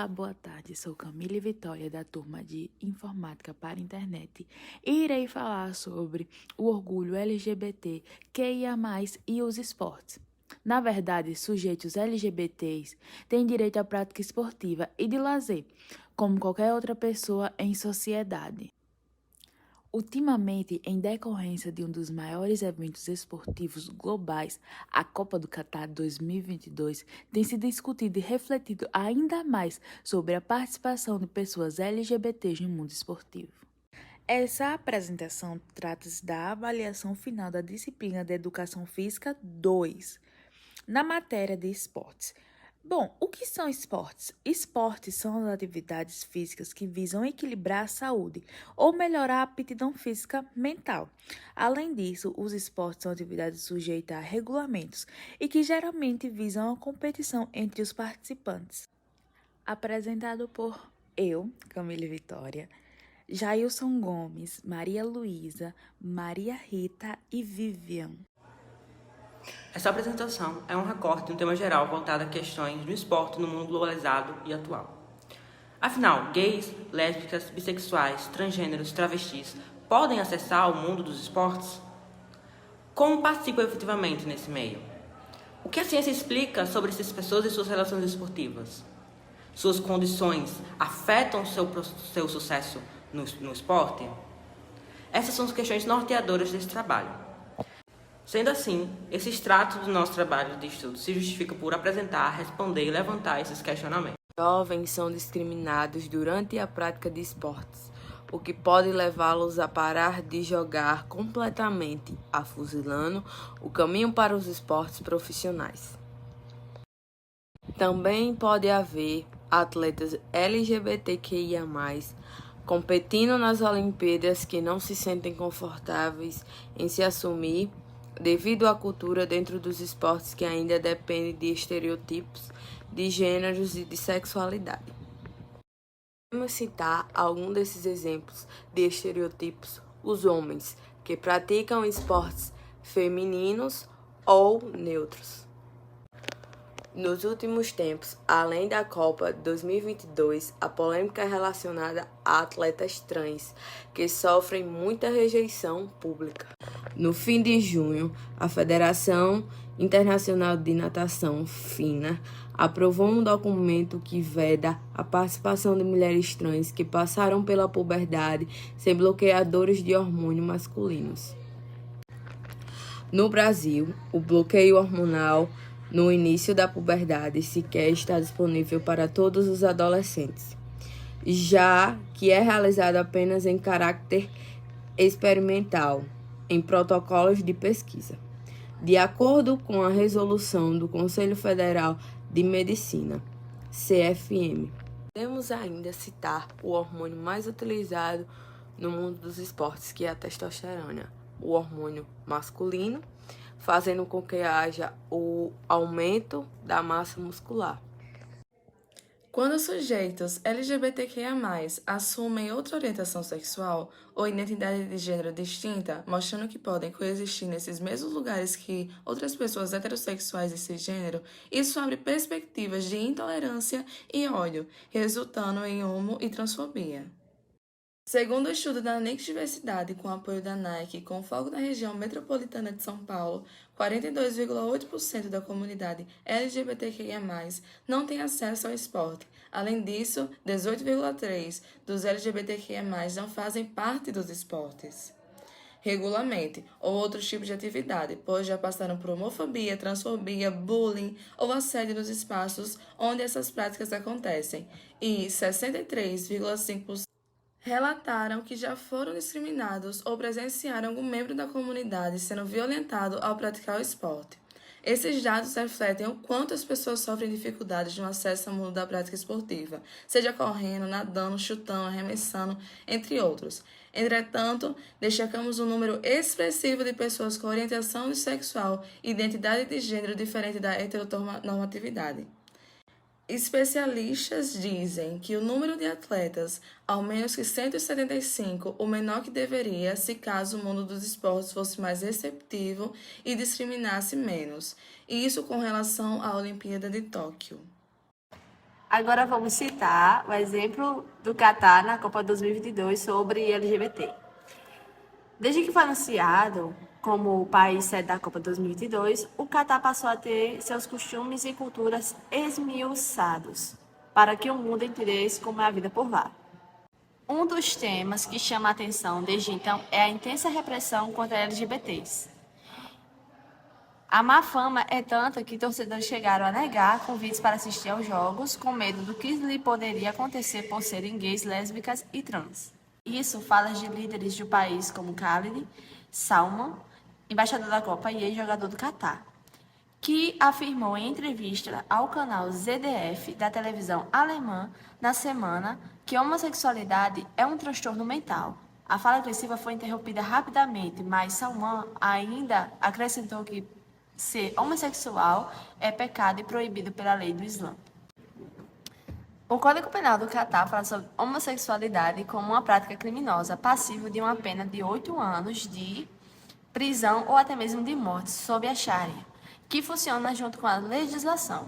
Olá, boa tarde. Sou Camille Vitória, da turma de Informática para a Internet, e irei falar sobre o orgulho LGBT, QIA+, e os esportes. Na verdade, sujeitos LGBTs têm direito à prática esportiva e de lazer, como qualquer outra pessoa em sociedade. Ultimamente, em decorrência de um dos maiores eventos esportivos globais, a Copa do Catar 2022, tem se discutido e refletido ainda mais sobre a participação de pessoas LGBTs no mundo esportivo. Essa apresentação trata-se da avaliação final da disciplina de Educação Física 2, na matéria de esportes. Bom, o que são esportes? Esportes são as atividades físicas que visam equilibrar a saúde ou melhorar a aptidão física mental. Além disso, os esportes são atividades sujeitas a regulamentos e que geralmente visam a competição entre os participantes. Apresentado por eu, Camille Vitória, Jailson Gomes, Maria Luísa, Maria Rita e Vivian. Essa apresentação é um recorte de um tema geral voltado a questões do esporte no mundo globalizado e atual. Afinal, gays, lésbicas, bissexuais, transgêneros, travestis podem acessar o mundo dos esportes? Como participam efetivamente nesse meio? O que a ciência explica sobre essas pessoas e suas relações esportivas? Suas condições afetam seu sucesso no esporte? Essas são as questões norteadoras desse trabalho. Sendo assim, esse extrato do nosso trabalho de estudo se justifica por apresentar, responder e levantar esses questionamentos. Jovens são discriminados durante a prática de esportes, o que pode levá-los a parar de jogar completamente, afuzilando o caminho para os esportes profissionais. Também pode haver atletas LGBTQIA+, competindo nas Olimpíadas que não se sentem confortáveis em se assumir devido à cultura dentro dos esportes que ainda depende de estereotipos de gêneros e de sexualidade. Podemos citar algum desses exemplos de estereotipos: os homens que praticam esportes femininos ou neutros. Nos últimos tempos, além da Copa 2022, a polêmica é relacionada a atletas trans, que sofrem muita rejeição pública. No fim de junho, a Federação Internacional de Natação, FINA, aprovou um documento que veda a participação de mulheres trans que passaram pela puberdade sem bloqueadores de hormônio masculinos. No Brasil, o bloqueio hormonal no início da puberdade sequer está disponível para todos os adolescentes, já que é realizado apenas em caráter experimental, em protocolos de pesquisa. De acordo com a resolução do Conselho Federal de Medicina, CFM, podemos ainda citar o hormônio mais utilizado no mundo dos esportes, que é a testosterona, o hormônio masculino, fazendo com que haja o aumento da massa muscular. Quando sujeitos LGBTQIA+, assumem outra orientação sexual ou identidade de gênero distinta, mostrando que podem coexistir nesses mesmos lugares que outras pessoas heterossexuais de cisgênero, isso abre perspectivas de intolerância e ódio, resultando em homo e transfobia. Segundo o estudo da Nix Diversidade, com apoio da Nike, com foco na região metropolitana de São Paulo, 42,8% da comunidade LGBTQIA+, não tem acesso ao esporte. Além disso, 18,3% dos LGBTQIA+, não fazem parte dos esportes regularmente ou outros tipos de atividade, pois já passaram por homofobia, transfobia, bullying ou assédio nos espaços onde essas práticas acontecem. E 63,5% relataram que já foram discriminados ou presenciaram algum membro da comunidade sendo violentado ao praticar o esporte. Esses dados refletem o quanto as pessoas sofrem dificuldades no acesso ao mundo da prática esportiva, seja correndo, nadando, chutando, arremessando, entre outros. Entretanto, destacamos um número expressivo de pessoas com orientação sexual e identidade de gênero diferente da heteronormatividade. Especialistas dizem que o número de atletas, ao menos que 175, o menor que deveria, se caso o mundo dos esportes fosse mais receptivo e discriminasse menos, e isso com relação à Olimpíada de Tóquio. Agora vamos citar o exemplo do Catar na Copa 2022 sobre LGBT. Desde que foi anunciado como o país sede da Copa 2022, o Catar passou a ter seus costumes e culturas esmiuçados, para que o mundo entendesse como é a vida por lá. Um dos temas que chama a atenção desde então é a intensa repressão contra LGBTs. A má fama é tanta que torcedores chegaram a negar convites para assistir aos jogos, com medo do que lhe poderia acontecer por serem gays, lésbicas e trans. Isso fala de líderes de um país como Khalid Salman, embaixador da Copa e ex-jogador do Catar, que afirmou em entrevista ao canal ZDF da televisão alemã na semana que a homossexualidade é um transtorno mental. A fala agressiva foi interrompida rapidamente, mas Salman ainda acrescentou que ser homossexual é pecado e proibido pela lei do Islã. O Código Penal do Catar fala sobre homossexualidade como uma prática criminosa, passível de uma pena de 8 anos de prisão ou até mesmo de morte sob a Sharia, que funciona junto com a legislação.